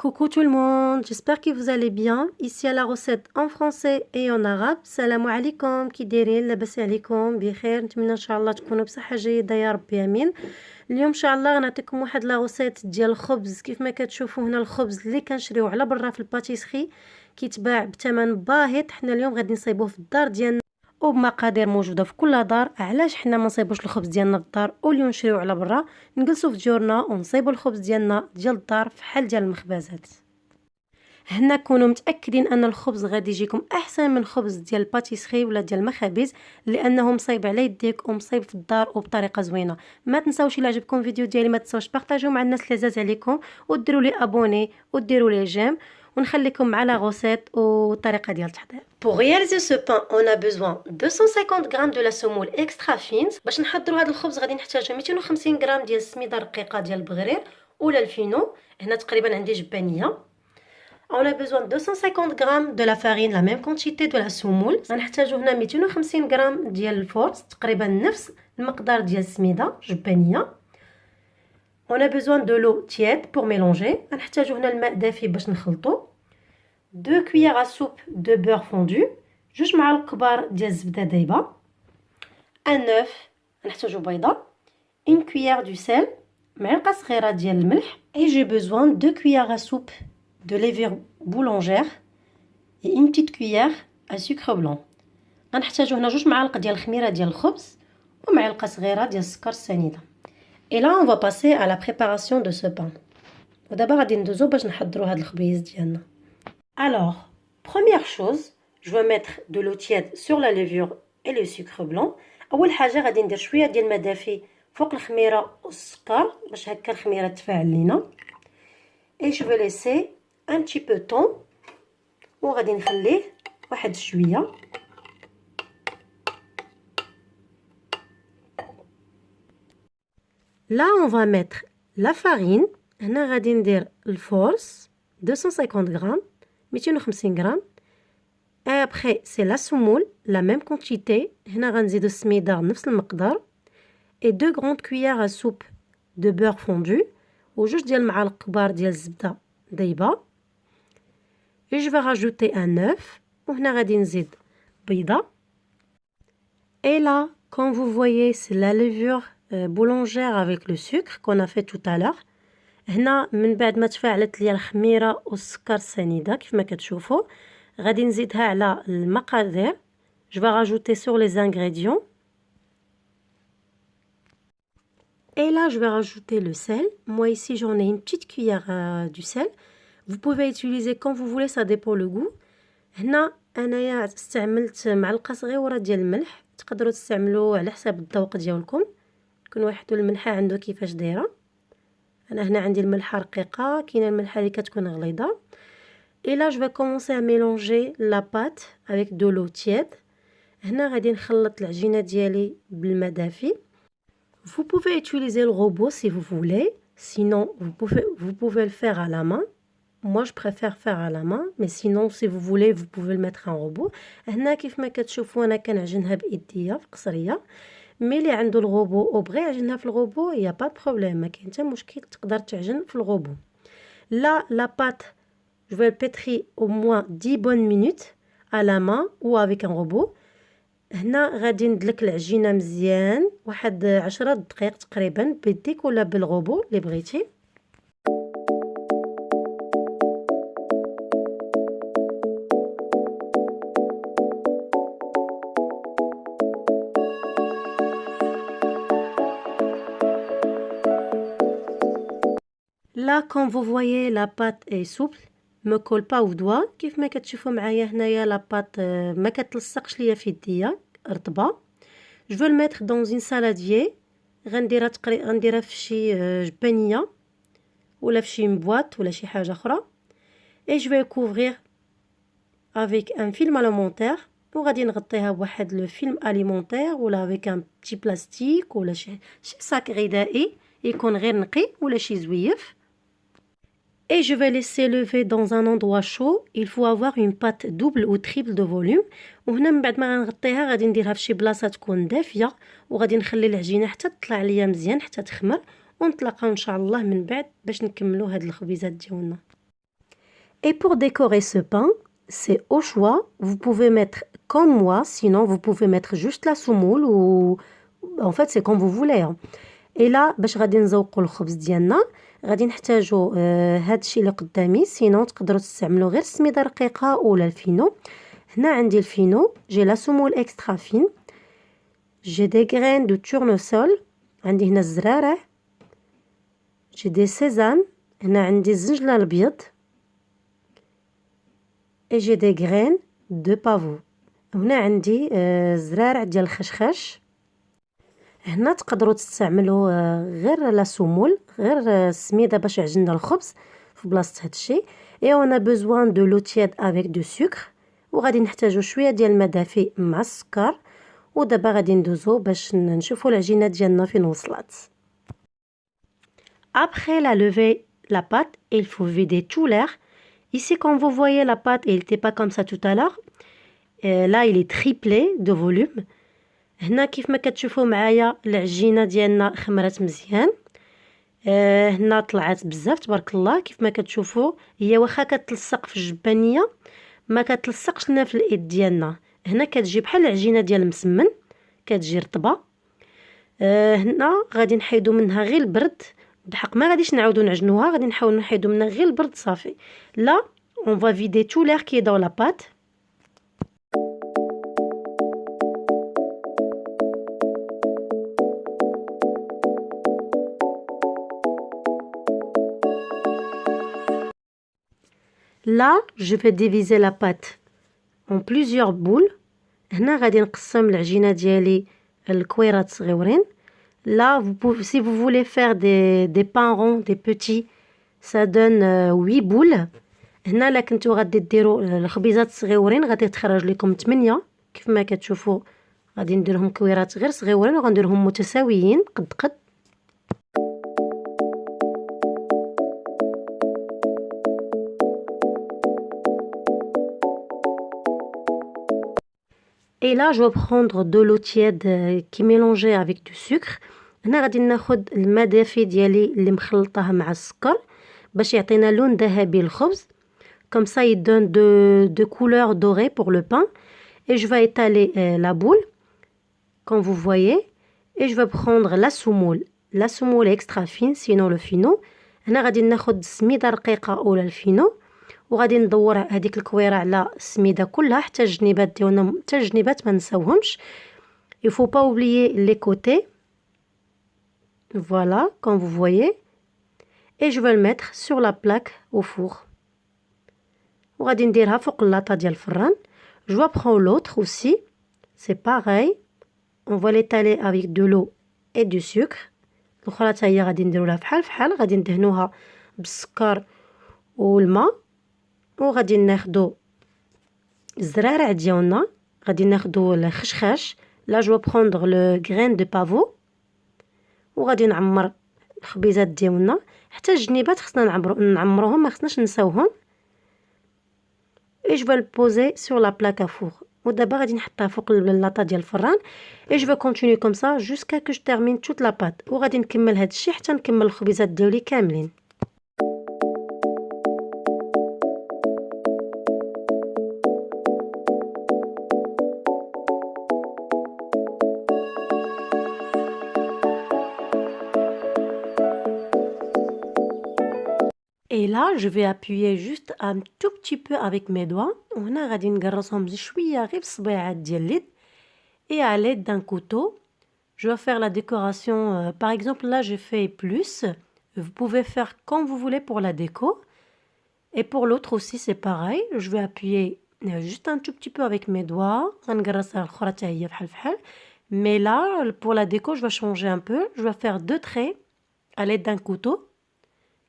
Coucou tout le monde, j'espère que vous allez bien. Ici à la recette en français et en arabe. Salam alaikum, كي دايرين لاباس عليكم بخير. نتمنى ان شاء الله تكونوا بصحه جيده يا رب امين. اليوم ان شاء الله غنعطيكم واحد لا روسيت ديال الخبز. كيف ما كتشوفوا هنا الخبز اللي كنشريوه على برا في الباتيسري كيتباع بثمن باهظ. حنا اليوم غادي نصايبوه في الدار ديالنا وبمقادير موجوده في كل دار. علاش حنا ما نصايبوش الخبز ديالنا في الدار واليوم نشريوه على برا؟ نجلسوا في ديورنا ونصايبوا الخبز ديالنا ديال الدار فحال ديال المخبزات. هنا كونوا متاكدين ان الخبز غادي يجيكم احسن من الخبز ديال الباتيسري ولا ديال المخابز، لانه مصايب على يديك ومصايب في الدار وبطريقه زوينه. ما تنساوش الا عجبكم الفيديو ديالي ما تنساوش بارطاجيو مع الناس اللي عزاز عليكم وديروا لي ابوني وديروا لي جيم، ونخليكم مع لا غوسيت والطريقه ديال التحضير. Pour réaliser ce pain, on a besoin 250 g de la semoule extra fine. باش نحضروا هذا الخبز غادي نحتاجوا 250 غرام ديال السميده رقيقه ديال البغرير ولا الفينو. هنا تقريبا عندي جبانيه. On a besoin de 250 g de la farine, la même quantité de la semoule. غنحتاجوا هنا 250 غرام ديال الفورس، تقريبا نفس المقدار ديال السميده جبانيه. On a besoin de l'eau tiède pour mélanger. غنحتاجوا هنا الماء دافي باش نخلطوا. 2 cuillères à soupe de beurre fondu، جوج معالق كبار ديال الزبده دايبه. un œuf، غنحتاجوا بيضه. une cuillère du sel، معلقه صغيره ديال الملح. et j'ai besoin de 2 cuillères à soupe de levure boulangère et une petite cuillère à sucre blanc. غنحتاجوا هنا جوج معالق ديال الخميره ديال الخبز ومعلقه صغيره ديال السكر السنيده. et là on va passer à la préparation de ce pain. ودابا غادي ندوزو باش نحضروا هاد الخبيز ديالنا. Alors, première chose, je vais mettre de l'eau tiède sur la levure et le sucre blanc. أول حاجة غادي ندير شوية ديال الماء دافي فوق الخميرة والسكر باش هكا الخميرة تفاعل لينا. Et je vais laisser un petit peu de temps وغادي نخليه واحد شوية. Là, on va mettre la farine. هنا غادي ندير الفورس 250 غرام 250 غرام. et après c'est la semoule la même quantité. هنا غنزيدو السميده نفس المقدار. et 2 grandes cuillères à soupe de beurre fondu وجوج ديال المعالق كبار ديال الزبده دايبه. et je vais rajouter un œuf وهنا غادي نزيد بيضه. et là comme vous voyez c'est la levure boulangère avec le sucre qu'on a fait tout à l'heure. هنا من بعد ما تفاعلت ليا الخميره والسكر السنيده كيف ما كتشوفوا غادي نزيدها على المقادير. je vais rajouter sur les ingrédients. et là je vais rajouter le sel. moi ici j'en ai une petite cuillère du sel. vous pouvez utiliser quand vous voulez, ça dépend le goût. هنا انايا استعملت معلقه صغيره ديال الملح، تقدروا تستعملوا على حساب الذوق ديالكم، كل واحد الملحه عنده كيفاش دايره. انا هنا عندي الملحه رقيقه، كاينه الملحه اللي كتكون غليظه. et là je vais commencer à mélanger la pâte avec de l'eau tiède. هنا غادي نخلط العجينه ديالي بالماء دافي. vous pouvez utiliser le robot si vous voulez, sinon vous pouvez le faire à la main. moi je préfère faire à la main, mais sinon si vous voulez vous pouvez le mettre en robot. هنا كيف ما كتشوفوا انا كنعجنها بايديا في قصريه. مي اللي عنده الغوبو وبغى يعجنها في الغوبو يا با بروبليم، ما كاين حتى مشكل، تقدر تعجن في الغوبو. لا لا بات je vais le pétrir au moins 10 bonnes minutes à la main ou avec un robot. هنا غادي ندلك العجينه مزيان واحد 10 دقائق تقريبا بيديك ولا بالغوبو اللي بغيتي. Là, comme vous voyez, la pâte est souple, me colle pas au doigt. كيف ما كتشوفوا معايا هنايا لا بات ما كتلصقش ليا في يديا، رطبه. je vais le mettre dans une saladier. غنديرها في شي جبانيه ولا في شي مبواط ولا شي حاجه اخرى. et je vais le couvrir avec un film alimentaire. وغادي نغطيها بواحد لو فيلم اليمونتير ولا avec un petit plastique ولا شي صاك غذائي يكون غير نقي ولا شي زويف. et je vais laisser lever dans un endroit chaud. il faut avoir une pâte double ou triple de volume. وهنا من بعد ما غنغطيها غادي نديرها في شي بلاصه تكون دافيه وغادي نخلي العجينه حتى تطلع ليا مزيان حتى تخمر، ونتلاقاو ان شاء الله من بعد باش نكملوا هاد الخبيزات ديالنا. Et pour décorer ce pain, c'est au choix. Vous pouvez mettre comme moi, sinon vous pouvez mettre juste la semoule ou en fait c'est comme vous voulez. Hein. Et là باش غادي نزوقوا الخبز ديالنا غادي نحتاجوا هاد الشيء اللي قدامي سينو تقدروا تستعملوا غير السميده رقيقه ولا الفينو. هنا عندي الفينو جي لا سمول اكسترا فين جي دي غرين دو تورنسول عندي هنا الزرارع جي دي سيزام هنا عندي الزنجله الابيض et j'ai des graines de pavot. هنا عندي زرارع ديال الخشخاش. هنا تقدروا تستعملوا غير لا سمول غير السميده باش عجننا الخبز في بلاصه هادشي. et on a besoin de l'eau tiède avec du sucre وغادي نحتاجوا شويه ديال الماء دافي مع السكر. ودابا غادي ندوزو باش نشوفوا العجينه ديالنا فين وصلت. Après la lever la pâte, il faut vider tout l'air. Ici, quand vous voyez la pâte, elle n'était pas comme ça tout à l'heure. Là, il est triplé de volume. هنا كيف ما كتشوفوا معايا العجينه ديالنا خمرات مزيان. هنا طلعت بزاف تبارك الله. كيف ما كتشوفوا هي واخا كتلصق في الجبانيه ما كتلصقش لنا في الايد ديالنا. هنا كتجي بحال العجينه ديال المسمن كتجي رطبه. هنا غادي نحيدو منها غير البرد بحق ما غاديش نعاودو نعجنوها غادي نحاولوا نحيدو منها غير البرد صافي. لا on va vider tout l'air qui est dans la pâte. Là, je vais diviser la pâte en plusieurs boules. هنا غادي نقسم العجينه ديالي الكويرات صغيورين. Là, si vous voulez faire des pains ronds, des petits, ça donne 8 boules. هنا لا كنتو غادي ديروا الخبيزات صغيورين غادي تخرج لكم 8. كيف ما كتشوفوا غادي نديرهم كويرات غير صغيورين وغنديرهم متساويين قد قد. Et là, je vais prendre de l'eau tiède qui est mélangée avec du sucre. هنا غادي ناخد الماء دافي ديالي اللي مخلطاه مع السكر باش يعطينا لون ذهبي للخبز. Comme ça, il donne de couleur dorée pour le pain. Et je vais étaler la boule, comme vous voyez. Et je vais prendre la semoule. La semoule est extra fine, sinon le fino. هنا غادي ناخد السميده رقيقه ولا الفينو وغادي ندور هذيك الكويره على السميده كلها حتى الجنيبات ديالنا حتى الجنيبات ما نساوهمش. Il faut pas oublier les côtés. Voilà, comme vous voyez. Et je vais le mettre sur la plaque au four. وغادي نديرها فوق اللاطه ديال الفران. Je vais prendre l'autre aussi. C'est pareil. On va l'étaler avec de l'eau et du sucre. الاخرى حتى هي غادي نديرو لها فحال فحال غادي ندهنوها بالسكر والماء. وغادي ناخدو الزرارع ديالنا غادي ناخدو الخشخاش. Là je vais prendre le grain de pavot. وغادي نعمر الخبيزات ديالنا حتى الجنيبات خصنا نعمروهم ما خصناش نساوهم. Et je vais le poser sur la plaque à four. ودابا غادي نحطها فوق اللاطه ديال الفران. Et je vais continuer comme ça jusqu'à que je termine toute la pâte. وغادي نكمل هاد الشيء حتى نكمل الخبيزات ديالي كاملين. Et là, je vais appuyer juste un tout petit peu avec mes doigts. وهنا غادي نقرصهم شويه غير بالصبيعات ديال اليد. Et à l'aide d'un couteau, je vais faire la décoration. Par exemple, là, j'ai fait plus. Vous pouvez faire comme vous voulez pour la déco. Et pour l'autre aussi, c'est pareil. Je vais appuyer juste un tout petit peu avec mes doigts. غنقرصها الأخرى حتى هي بحال بحال. Mais là, pour la déco, je vais changer un peu. Je vais faire 2 traits à l'aide d'un couteau.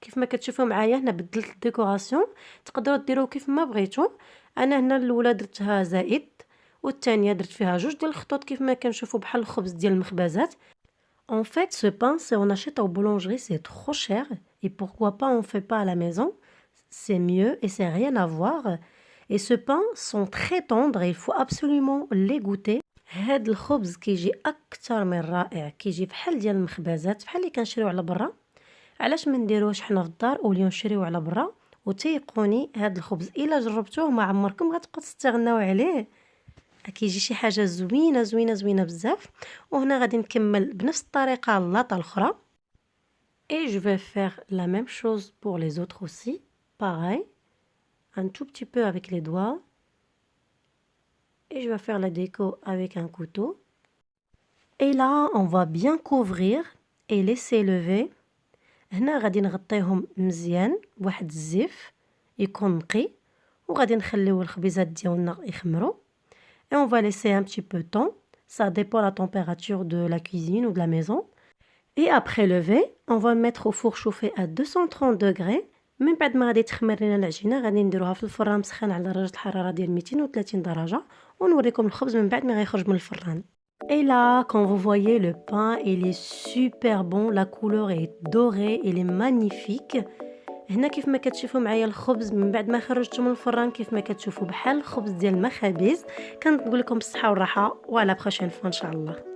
كيف ما كتشوفوا معايا هنا بدلت الديكوراسيون. تقدروا ديروا كيف ما بغيتوا. انا هنا الاولى درتها زائد والثانيه درت فيها جوج ديال الخطوط كيف ما كنشوفوا بحال الخبز ديال المخبزات. En fait, ce pain, si on achète en boulangerie, c'est trop cher. Et pourquoi pas on fait pas à la maison? C'est mieux et c'est rien à voir. Et ce pain sont très tendres et il faut absolument les goûter. هاد الخبز كيجي اكثر من رائع. كيجي بحال ديال المخبزات بحال اللي كنشريو على برا. علاش ما نديروش حنا في الدار او اللي نشريو على برا وتيقوني هاد الخبز الا جربتوه ما عمركم غتبقاو تستغناو عليه، كيجي شي حاجه زوينه زوينه زوينه بزاف. وهنا غادي نكمل بنفس الطريقه اللاطه الاخرى. Et je vais faire la même chose pour les autres aussi. Pareil, un tout petit peu avec les doigts. Et je vais faire la déco avec un couteau. Et là, on va bien couvrir et laisser lever. هنا غادي نغطيهم مزيان بواحد الزيف يكون نقي، وغادي نخليو الخبيزات ديالنا يخمروا. Et on va laisser un petit peu de temps. Ça dépend de la température de la cuisine ou de la maison. Et après lever, on va le mettre au four chauffé à 230 degrés. من بعد ما غادي تخمر لنا العجينه غادي نديروها في الفران مسخن على درجه الحراره ديال 230 درجه، ونوريكم الخبز من بعد ما غيخرج من الفران. Et là, quand vous voyez le pain, il est super bon, la couleur est dorée, il est magnifique. هنا كيف ما كتشوفوا معايا الخبز من بعد ما خرجته من الفران كيف ما كتشوفوا بحال الخبز ديال المخابز. كنقول لكم بالصحه والراحه وعلى بروشين فوا ان شاء الله.